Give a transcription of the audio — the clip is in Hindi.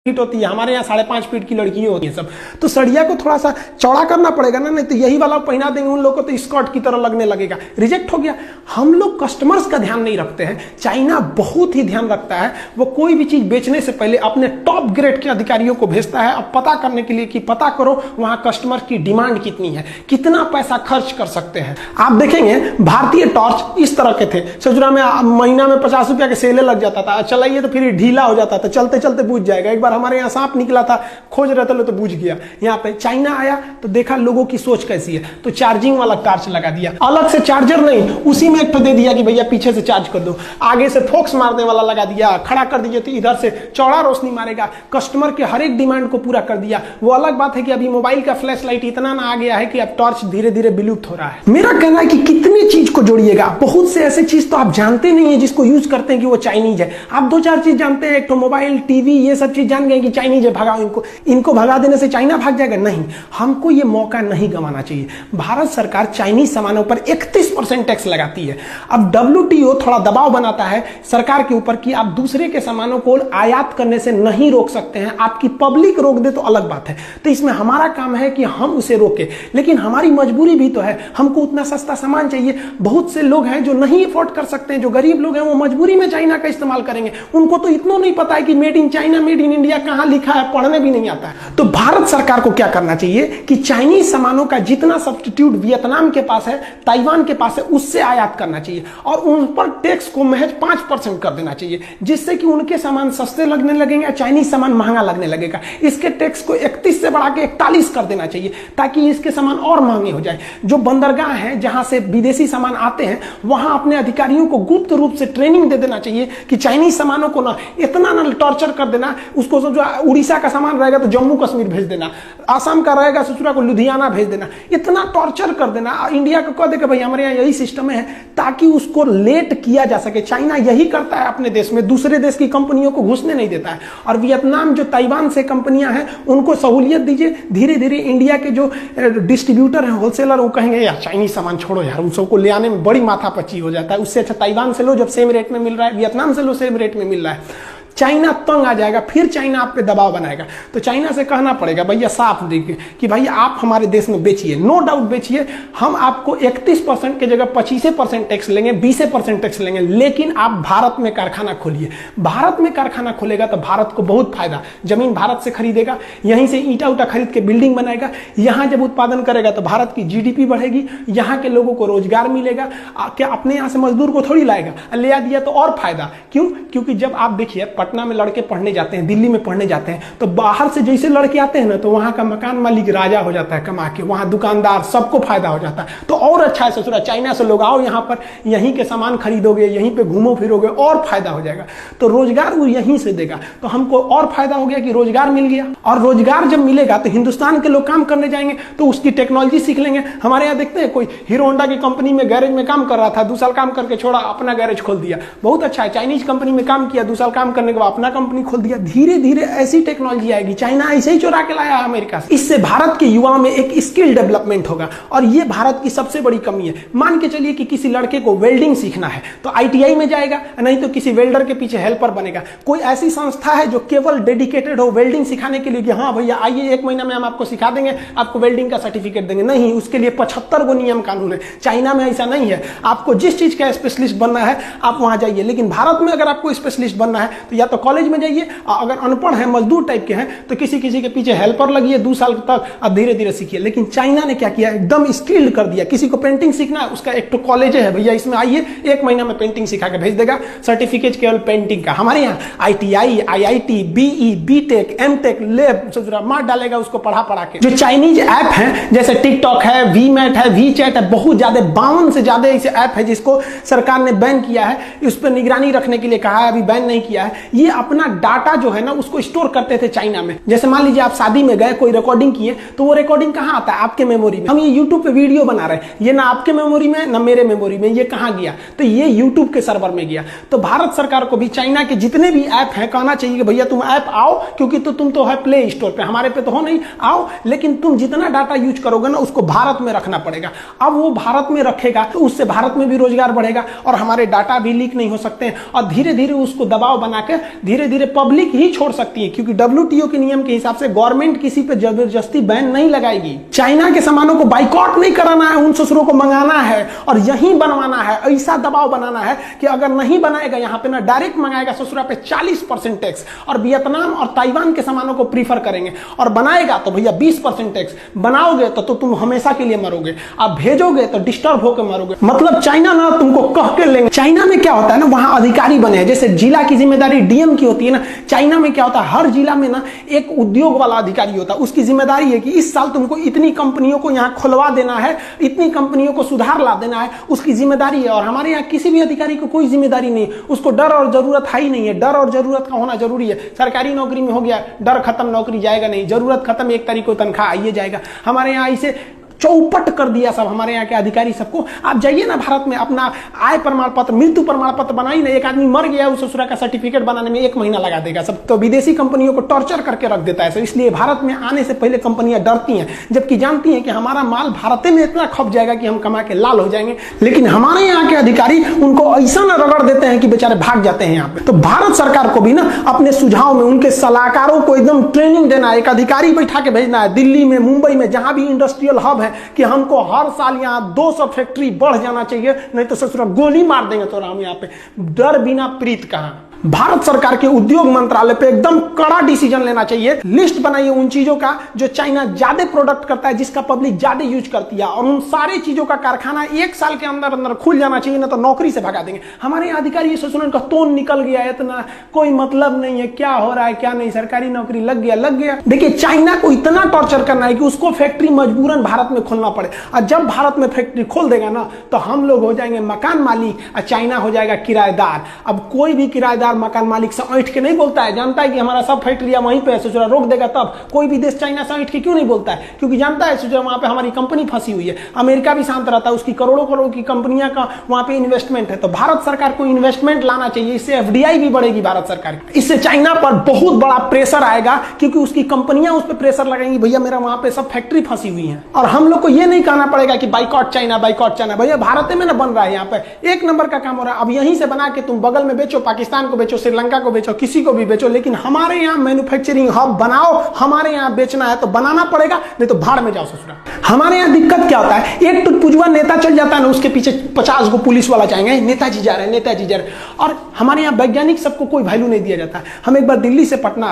फीट होती है, हमारे यहाँ 5.5 फीट की लड़कियां होती हैं सब। तो सड़िया को थोड़ा सा चौड़ा करना पड़ेगा ना, नहीं तो यही वाला पहना देंगे उन लोगों को तो स्कर्ट की तरह लगने लगेगा, रिजेक्ट हो गया। हम लोग कस्टमर्स का ध्यान नहीं रखते हैं, चाइना बहुत ही ध्यान रखता है। वो कोई भी चीज बेचने से पहले अपने टॉप ग्रेड के अधिकारियों को भेजता है अब पता करने के लिए कि पता करो वहां कस्टमर की डिमांड कितनी है, कितना पैसा खर्च कर सकते हैं। आप देखेंगे भारतीय टॉर्च इस तरह के थे, सजुरा में महीना में 50 रुपया के सेले लग जाता था, चलाइए तो फिर ढीला हो जाता था, चलते चलते बुझ जाएगा। एक बार हमारे यहाँ सांप निकला था, खोज रहे थे तो बुझ गया। यहाँ पे चाइना आया तो देखा लोगों की सोच कैसी है, तो चार्जिंग वाला टॉर्च लगा दिया, अलग से चार्जर नहीं, उसी में एक तो दे दिया कि भैया पीछे से चार्ज कर दो, आगे से फोक्स मारने वाला लगा दिया, खड़ा कर दीजिए तो इधर से चौड़ा रोशनी मारेगा, कस्टमर के हर एक डिमांड को पूरा कर दिया। वो अलग बात है कि अभी मोबाइल का फ्लैश लाइट इतना ना आ गया है कि अब टॉर्च धीरे धीरे विलुप्त हो रहा है। मेरा कहना है कि कितनी चीज को जोड़िएगा, बहुत से ऐसे चीज तो आप जानते नहीं है जिसको यूज करते हैं कि वो चाइनीज है। आप 2-4 चीज जानते हैं, एक तो मोबाइल, टीवी, ये सब चीज जान गए कि चाइनीज है, भगाओ इनको भगा देने से चाइना भाग जाएगा। नहीं, हमको ये मौका नहीं गंवाना चाहिए। भारत सरकार चाइनीज सामानों पर 31% टैक्स लगाती है। अब WTO थोड़ा दबाव बनाता है सरकार के ऊपर कि आप दूसरे के सामानों को आयात करने से नहीं रोक सकते हैं, आपकी पब्लिक रोक दे तो अलग बात है। तो इसमें हमारा काम है कि हम उसे रोके, लेकिन हमारी मजबूरी भी तो है, हमको उतना सस्ता सामान चाहिए। बहुत से लोग हैं जो नहीं अफोर्ड कर सकते हैं, जो गरीब लोग हैं वो मजबूरी में चाइना का इस्तेमाल करेंगे। उनको तो इतना नहीं पता है कि made in China, made in India कहां लिखा है, पढ़ने भी नहीं आता है। तो भारत सरकार को क्या करना चाहिए कि चाइनीज सामानों का जितना सब्स्टिट्यूट वियतनाम के पास है, ताइवान के पास है, उससे आयात करना चाहिए और उन पर टैक्स को महज 5% कर देना चाहिए, जिससे कि उनके सामान सस्ते लगने लगेंगे, चाइनीज सामान महंगा लगने लगेगा। इसके टैक्स को 31 से बढ़ा के 41 कर देना चाहिए ताकि इसके सामान और महंगे हो जाए। जो बंदरगाह है जहां से विदेशी सामान आते हैं, वहां अपने अधिकारियों को गुप्त रूप से ट्रेनिंग दे देना चाहिए कि चाइनीज सामानों को ना इतना ना टॉर्चर कर देना, उसको जो उड़ीसा का सामान रहेगा तो जम्मू कश्मीर भेज देना, आसाम का रहेगा ससुरा को लुधियाना भेज देना, इतना टॉर्चर कर देना। इंडिया को कह देगा भाई हमारे यहाँ यही सिस्टम है, ताकि उसको लेट किया जा सके। चाइना यही करता है अपने देश में, दूसरे देश की कंपनियों को घुसने नहीं देता है। और वियतनाम जो ताइवान से कंपनियां हैं उनको सहूलियत दीजिए, धीरे धीरे इंडिया के जो डिस्ट्रीब्यूटर हैं, होलसेलर, वो कहेंगे यार चाइनीज सामान छोड़ो यार, उन सबको ले आने में बड़ी माथापच्ची हो जाता है, उससे अच्छा ताइवान से लो, जब सेम रेट में मिल रहा है, वियतनाम से लो सेम रेट में मिल रहा है। चाइना तंग आ जाएगा, फिर चाइना आप पे दबाव बनाएगा। तो चाइना से कहना पड़ेगा भैया साफ देखिए कि भाई आप हमारे देश में बेचिए, नो डाउट बेचिए, हम आपको 31% की जगह 25% टैक्स लेंगे, 20% टैक्स लेंगे, लेकिन आप भारत में कारखाना खोलिए। भारत में कारखाना खोलेगा तो भारत को बहुत फायदा, जमीन भारत से खरीदेगा, यहीं से ईटा उटा खरीद के बिल्डिंग बनाएगा, यहां जब उत्पादन करेगा तो भारत की GDP बढ़ेगी, यहाँ के लोगों को रोजगार मिलेगा। क्या अपने यहाँ से मजदूर को थोड़ी लाएगा, ले आ दिया तो और फायदा। क्यों? क्योंकि जब आप देखिए पटना में लड़के पढ़ने जाते हैं, दिल्ली में पढ़ने जाते हैं, तो बाहर से जैसे लड़के आते हैं ना, तो वहां का मकान मालिक राजा हो जाता है कमा के, वहां दुकानदार, सबको फायदा हो जाता है। तो और अच्छा है ससुरा, चाइना से लोग आओ यहाँ पर, यहीं के सामान खरीदोगे, यहीं पे घूमो फिरोगे, और फायदा हो जाएगा। तो रोजगार वो यहीं से देगा, तो हमको और फायदा हो गया कि रोजगार मिल गया। और रोजगार जब मिलेगा तो हिंदुस्तान के लोग काम करने जाएंगे, तो उसकी टेक्नोलॉजी सीख लेंगे। हमारे यहाँ देखते हैं कोई हीरो होंडा की कंपनी में गैरेज में काम कर रहा था, 2 साल काम करके छोड़ा, अपना गैरेज खोल दिया, बहुत अच्छा है। चाइनीज कंपनी में काम किया, 2 साल काम करने के बाद अपना कंपनी खोल दिया। धीरे धीरे ऐसी टेक्नोलॉजी आएगी, चाइना ऐसे ही चुरा के लाया अमेरिका से। इससे भारत के युवाओं में एक स्किल डेवलपमेंट होगा, और ये भारत की सबसे बड़ी कमी है। मान के चलिए कि किसी लड़के को वेल्डिंग सीखना है तो ITI में जाएगा, नहीं तो किसी वेल्डर के पीछे हेल्पर बनेगा। कोई ऐसी संस्था है जो केवल डेडिकेटेड हो वेल्डिंग सिखाने के लिए कि हाँ भैया आइए 1 महीना में हम आपको सिखा देंगे, आपको वेल्डिंग का सर्टिफिकेट देंगे? नहीं, उसके लिए 75 गो नियम कानून है। चाइना में ऐसा नहीं है, आपको जिस चीज का स्पेशलिस्ट बनना है आप वहां जाइए। लेकिन भारत में अगर आपको स्पेशलिस्ट बनना है तो या तो कॉलेज में जाइए, अगर अनपढ़ है, मजदूर टाइप के हैं, तो किसी के पीछे हेल्पर लगिए 2 साल तक, अब धीरे धीरे सीखिए। लेकिन चाइना ने क्या किया, एकदम स्किल्ड कर दिया। किसी को पेंटिंग सीखना है, उसका एक तो कॉलेज है भैया, इसमें आइए 1 महीना में पेंटिंग सिखा के भेज देगा, सर्टिफिकेट केवल पेंटिंग का। हमारे यहाँ ITI, IIT, BE, BTech, MTech, lab मार डालेगा उसको पढ़ा के। जो चाइनीज ऐप है जैसे टिकटॉक है, VMAT है, VChat है, बहुत ज्यादा 52 से ज्यादा ऐसे ऐप है जिसको सरकार ने बैन किया है, उस पर निगरानी रखने के लिए कहा है, अभी बैन नहीं किया है। ये अपना डाटा जो है ना उसको स्टोर करते थे चाइना में। जैसे मान लीजिए आप शादी में गए, कोई रिकॉर्डिंग किए, तो वो रिकॉर्डिंग कहां आता है? आपके मेमोरी में। हम ये यूट्यूब पे वीडियो बना रहे हैं, ये ना आपके मेमोरी में ना मेरे मेमोरी में, ये कहां गया? तो ये यूट्यूब के सर्वर में गया। तो भारत सरकार को भी चाइना के जितने भी ऐप हैं कहना चाहिए कि भैया तुम ऐप आओ, क्योंकि तुम तो है प्ले स्टोर पे, हमारे पे तो हो नहीं, आओ, लेकिन तुम जितना डाटा यूज करोगे ना उसको भारत में रखना पड़ेगा। अब वो भारत में रखेगा तो उससे भारत में भी रोजगार बढ़ेगा और हमारे डाटा भी लीक नहीं हो सकते हैं। और धीरे धीरे उसको दबाव बना के धीरे धीरे पब्लिक ही छोड़ सकती है, क्योंकि WTO के नियम के हिसाब से गवर्नमेंट किसी पे जबरदस्ती बैन नहीं लगाएगी। चाइना के सामानों को बाइकआउट नहीं कराना है, उन ससुरों को मंगाना है और यहीं बनवाना है। ऐसा दबाव बनाना है कि अगर नहीं बनाएगा यहाँ पे ना डायरेक्ट मंगाएगा ससुरा पे 40% टैक्स, और वियतनाम और ताइवान के सामानों को प्रीफर करेंगे, और बनाएगा तो भैया 20% टैक्स। बनाओगे तो तुम हमेशा के लिए मरोगे, आप भेजोगे तो डिस्टर्ब होकर मरोगे। मतलब चाइना ना तुमको कह के लेंगे। चाइना में क्या होता है ना, वहां अधिकारी बने हैं, जैसे जिला की जिम्मेदारी DM की होती है ना, चाइना में क्या होता है, हर जिला में ना एक उद्योग वाला अधिकारी होता है। उसकी जिम्मेदारी है कि इस साल तुमको इतनी कंपनियों को यहाँ खुलवा देना है, इतनी कंपनियों को सुधार ला देना है, उसकी जिम्मेदारी है। और हमारे यहाँ किसी भी अधिकारी को कोई जिम्मेदारी नहीं, उसको डर और जरूरत है ही नहीं है। डर और जरूरत का होना जरूरी है। सरकारी नौकरी में हो गया, डर खत्म, नौकरी जाएगा नहीं, जरूरत खत्म, 1 तारीख को तनख्वाह आइए जाएगा। हमारे यहाँ इसे चौपट कर दिया सब हमारे यहाँ के अधिकारी सबको। आप जाइए ना भारत में, अपना आय प्रमाण पत्र, मृत्यु प्रमाण पत्र बनाइए ना। एक आदमी मर गया, उस ससुरा का सर्टिफिकेट बनाने में 1 महीना लगा देगा सब। तो विदेशी कंपनियों को टॉर्चर करके रख देता है सब। इसलिए भारत में आने से पहले कंपनियां डरती हैं, जबकि जानती हैं कि हमारा माल भारत में इतना खप जाएगा कि हम कमा के लाल हो जाएंगे। लेकिन हमारे यहाँ के अधिकारी उनको ऐसा ना रगड़ देते हैं कि बेचारे भाग जाते हैं यहाँ पे। तो भारत सरकार को भी ना अपने सुझाव में उनके सलाहकारों को एकदम ट्रेनिंग देना है, एक अधिकारी बैठा के भेजना है दिल्ली में, मुंबई में, जहां भी इंडस्ट्रियल हब है, कि हमको हर साल यहाँ 200 फैक्ट्री बढ़ जाना चाहिए, नहीं तो ससुरा गोली मार देंगे तो हम यहाँ पे। डर बिना प्रीत कहाँ। भारत सरकार के उद्योग मंत्रालय पे एकदम कड़ा डिसीजन लेना चाहिए। लिस्ट बनाइए उन चीजों का जो चाइना ज्यादा प्रोडक्ट करता है, जिसका पब्लिक ज्यादा यूज करती है, और उन सारी चीजों का कारखाना 1 साल के अंदर अंदर खुल जाना चाहिए, ना तो नौकरी से भगा देंगे। हमारे अधिकारी ससुरन का तोन निकल गया है, इतना कोई मतलब नहीं है क्या हो रहा है क्या नहीं, सरकारी नौकरी लग गया। देखिए चाइना को इतना टॉर्चर करना है कि उसको फैक्ट्री मजबूरन भारत में खोलना पड़े, और जब भारत में फैक्ट्री खोल देगा ना तो हम लोग हो जाएंगे मकान मालिक और चाइना हो जाएगा किराएदार। अब कोई भी किराएदार मकान मालिक से ऐठ के नहीं बोलता है, जानता है कि हमारा सब फैक्ट्रियां वहीं पे है, ससुरा रोक देगा तब। कोई भी देश चाइना से ऐठ के क्यों नहीं बोलता है, क्योंकि जानता है ससुरा वहां पे हमारी कंपनी फंसी हुई है। अमेरिका भी शांत रहता है, उसकी करोड़ों करोड़ की कंपनियां का वहां पे इन्वेस्टमेंट है। तो भारत सरकार को इन्वेस्टमेंट लाना चाहिए, इससे FDI भी बढ़ेगी भारत सरकार की। इससे चाइना पर बहुत बड़ा प्रेशर आएगा, क्योंकि उसकी कंपनियां उस पर प्रेशर लगाएंगी, भैया मेरा वहां पे सब फैक्ट्री फंसी हुई है। और हम लोग को यह नहीं कहना पड़ेगा कि बाइकआउट चाइना, बाइकआउट चाइना। भैया भारत में ना बन रहा है, यहाँ पे 1 नंबर का काम हो रहा है। अब यहीं से बना के तुम बगल में बेचो, पाकिस्तान को बेचो, श्रीलंका को बेचो, किसी को भी बेचो, लेकिन हमारे यहाँ मैन्युफैक्चरिंग हब बनाओ। हमारे यहाँ बेचना है तो बनाना पड़ेगा, नहीं तो भाड़ में जाओ ससुरा। हमारे यहाँ दिक्कत क्या होता है, एक टुटपुजुआ नेता चल जाता है ना, उसके पीछे 50 गो पुलिस वाला जाएंगे, नेताजी जा रहे हैं, नेताजी जा रहे हैं। और हमारे यहाँ वैज्ञानिक सबको कोई वैल्यू नहीं दिया जाता है। हम एक बार दिल्ली से पटना